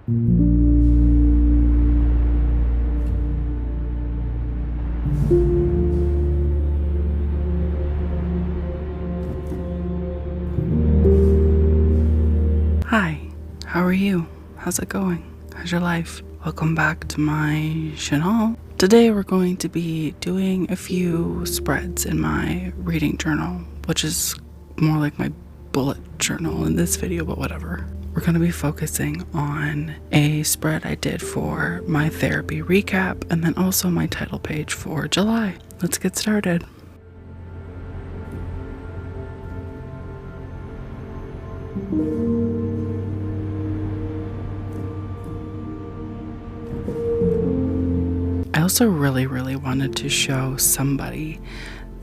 Hi, how are you? How's it going? How's your life? Welcome back to my channel. Today we're going to be doing a few spreads in my reading journal, which is more like my bullet journal in this video, but whatever. We're going to be focusing on a spread I did for my therapy recap and then also my title page for July. Let's get started. I also really wanted to show somebody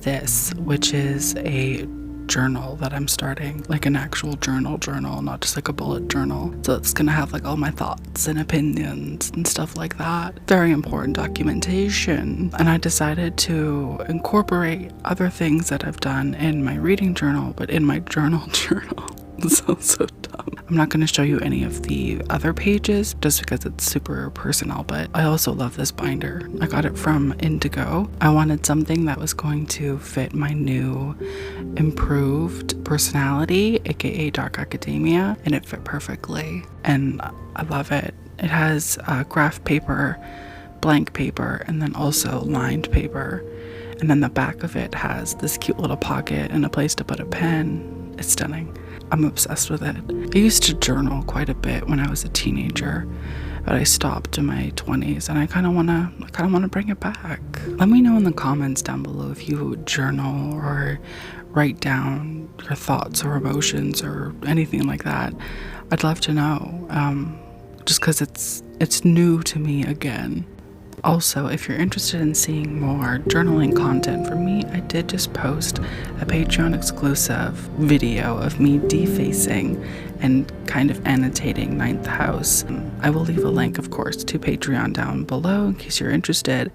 this, which is a journal that I'm starting, like an actual journal, not just like a bullet journal. So it's gonna have like all my thoughts and opinions and stuff like that. Very important documentation. And I decided to incorporate other things that I've done in my reading journal, but in my journal. So dumb. I'm not going to show you any of the other pages just because it's super personal, but I also love this binder. I got it from Indigo. I wanted something that was going to fit my new improved personality, aka dark academia, and it fit perfectly. And I love it. It has graph paper, blank paper, and then also lined paper. And then the back of it has this cute little pocket and a place to put a pen. It's stunning. I'm obsessed with it. I used to journal quite a bit when I was a teenager, but I stopped in my 20s and I kind of want to bring it back. Let me know in the comments down below if you journal or write down your thoughts or emotions or anything like that. I'd love to know, just because it's new to me again. Also, if you're interested in seeing more journaling content from me, I did just post a Patreon exclusive video of me defacing and kind of annotating Ninth House. I will leave a link, of course, to Patreon down below in case you're interested.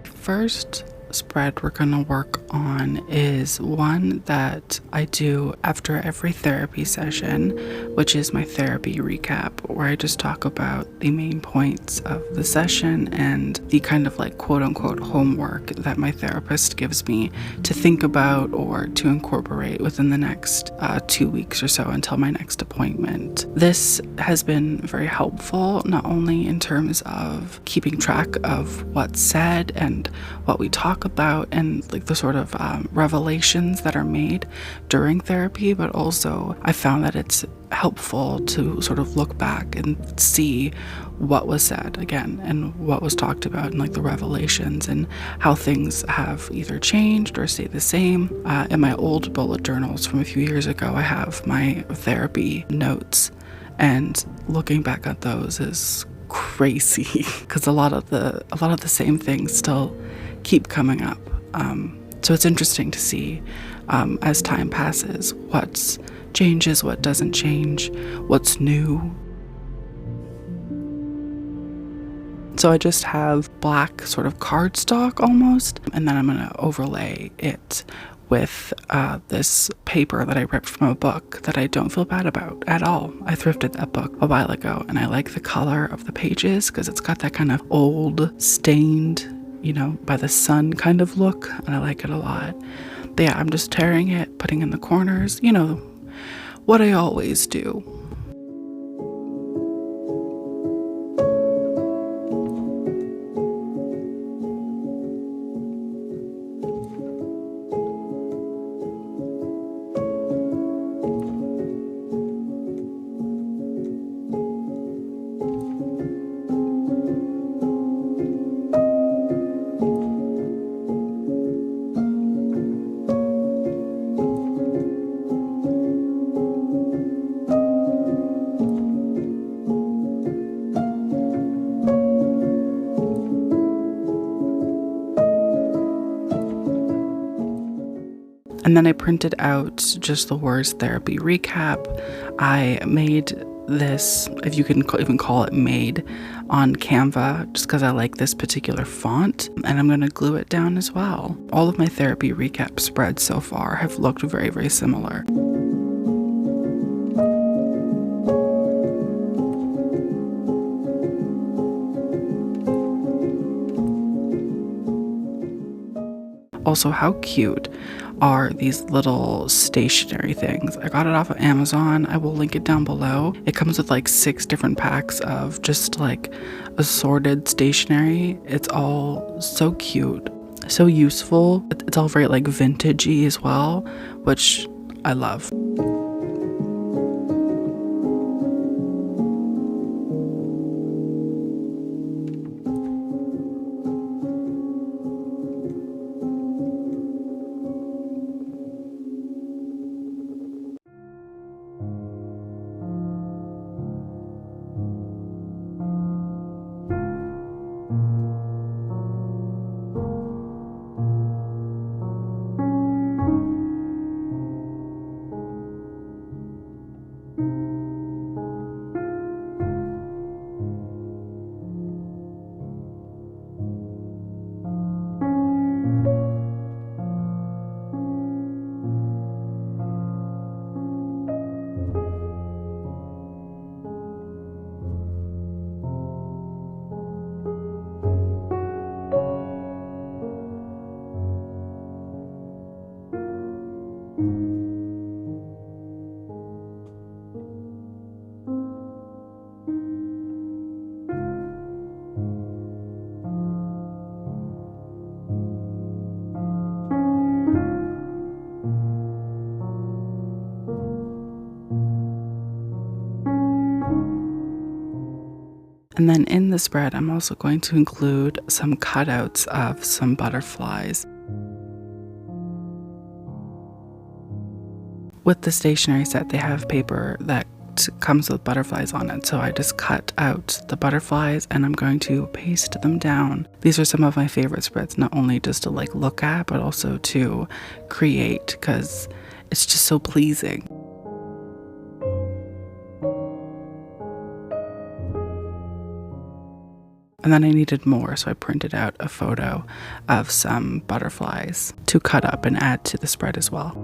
First spread we're gonna work on is one that I do after every therapy session, which is my therapy recap, where I just talk about the main points of the session and the kind of like quote-unquote homework that my therapist gives me to think about or to incorporate within the next 2 weeks or so until my next appointment. This has been very helpful, not only in terms of keeping track of what's said and what we talk about and like the sort of revelations that are made during therapy, but also I found that it's helpful to sort of look back and see what was said again and what was talked about and like the revelations and how things have either changed or stayed the same. In my old bullet journals from a few years ago, I have my therapy notes, and looking back at those is crazy because a lot of the same things still keep coming up. So it's interesting to see as time passes what changes, what doesn't change, what's new. So I just have black sort of cardstock almost, and then I'm going to overlay it with this paper that I ripped from a book that I don't feel bad about at all. I thrifted that book a while ago, and I like the color of the pages because it's got that kind of old, stained, by the sun kind of look, and I like it a lot. But yeah, I'm just tearing it, putting in the corners, what I always do. And then I printed out just the worst therapy recap. I made this, if you can even call it made, on Canva just because I like this particular font, and I'm going to glue it down as well. All of my therapy recap spreads so far have looked very similar. Also, how cute are these little stationery things? I got it off of Amazon. I will link it down below. It comes with like 6 different packs of just like assorted stationery. It's all so cute, so useful. It's all very like vintagey as well, which I love. And then in the spread, I'm also going to include some cutouts of some butterflies. With the stationery set, they have paper that comes with butterflies on it. So I just cut out the butterflies and I'm going to paste them down. These are some of my favorite spreads, not only just to like look at, but also to create, because it's just so pleasing. And then I needed more, so I printed out a photo of some butterflies to cut up and add to the spread as well.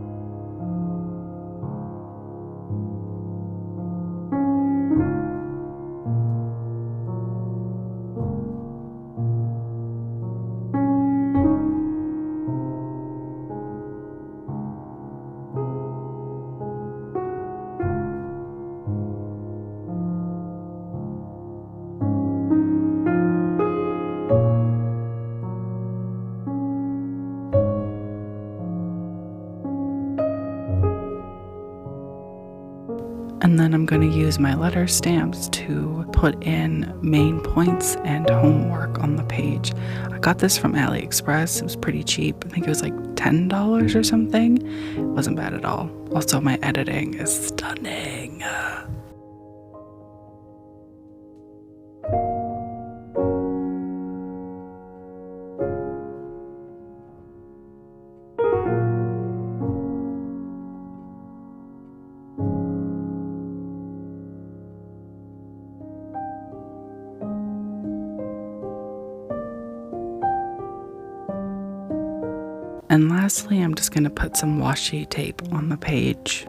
And then I'm going to use my letter stamps to put in main points and homework on the page. I got this from AliExpress. It was pretty cheap. I think it was like $10 or something. It wasn't bad at all. Also, my editing is stunning. And lastly, I'm just going to put some washi tape on the page.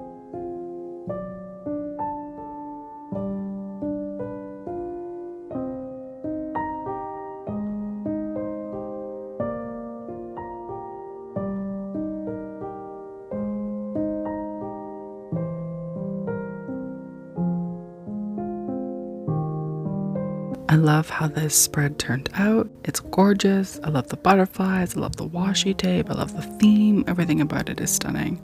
I love how this spread turned out. It's gorgeous. I love the butterflies. I love the washi tape. I love the theme. Everything about it is stunning.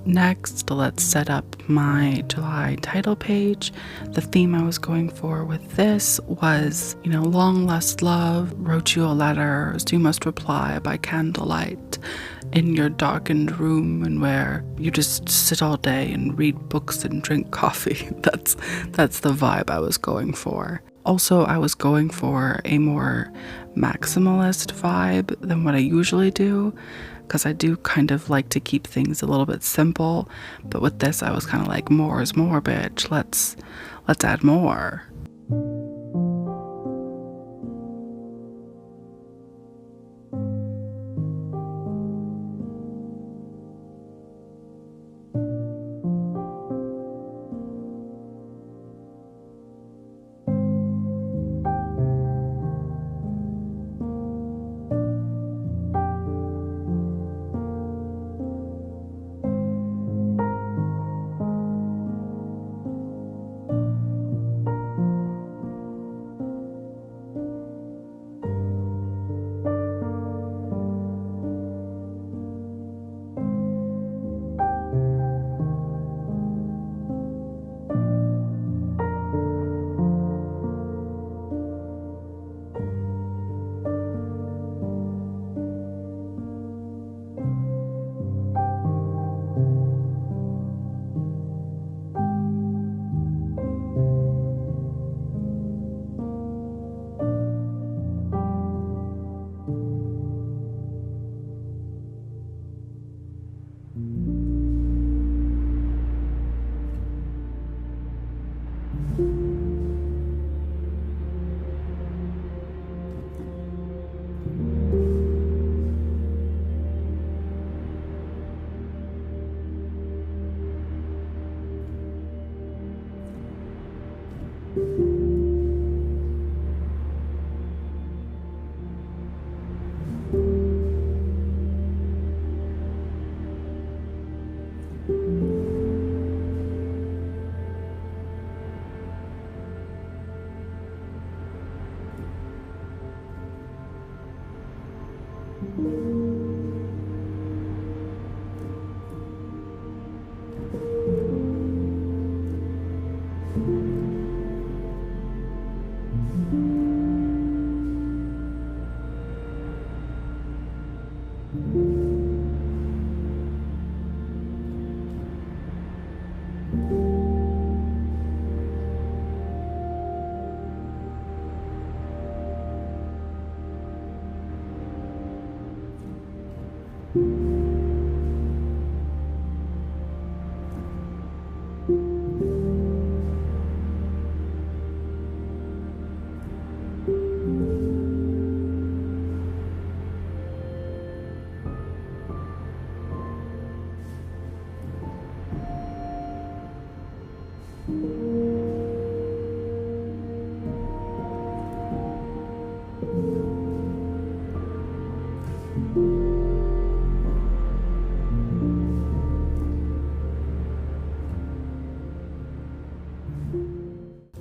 Next, let's set up my July title page. The theme I was going for with this was, long lost love, wrote you a letter, you must reply by candlelight in your darkened room, and where you just sit all day and read books and drink coffee. That's the vibe I was going for. Also, I was going for a more maximalist vibe than what I usually do, because I do kind of like to keep things a little bit simple, but with this I was kind of like, more is more, bitch. Let's add more.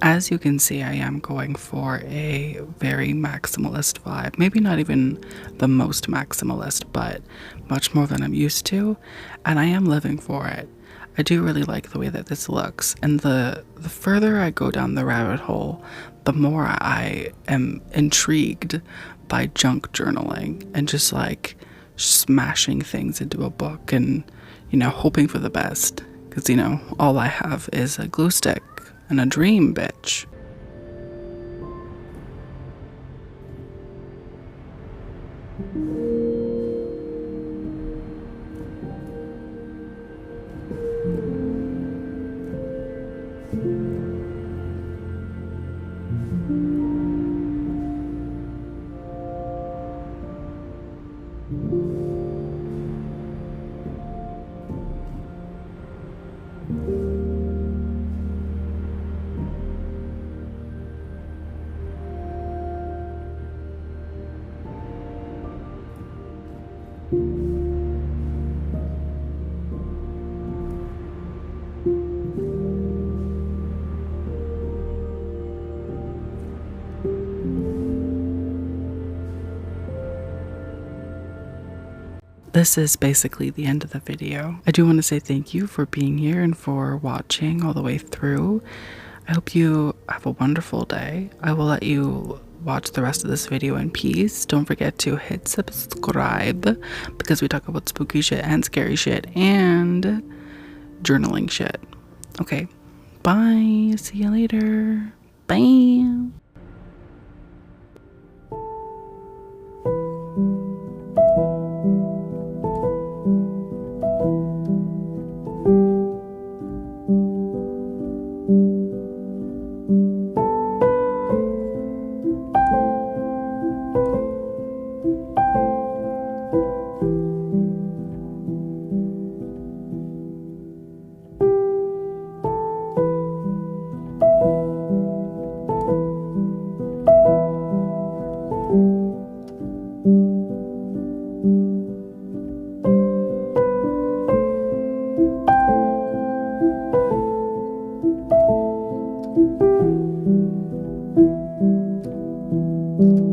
As you can see, I am going for a very maximalist vibe. Maybe not even the most maximalist, but much more than I'm used to. And I am living for it. I do really like the way that this looks. And the further I go down the rabbit hole, the more I am intrigued by junk journaling and just like smashing things into a book and, hoping for the best. Because, all I have is a glue stick and a dream, bitch. This is basically the end of the video. I do want to say thank you for being here and for watching all the way through. I hope you have a wonderful day. I will let you watch the rest of this video in peace. Don't forget to hit subscribe because we talk about spooky shit and scary shit and journaling shit. Okay, bye. See you later. Bye. you.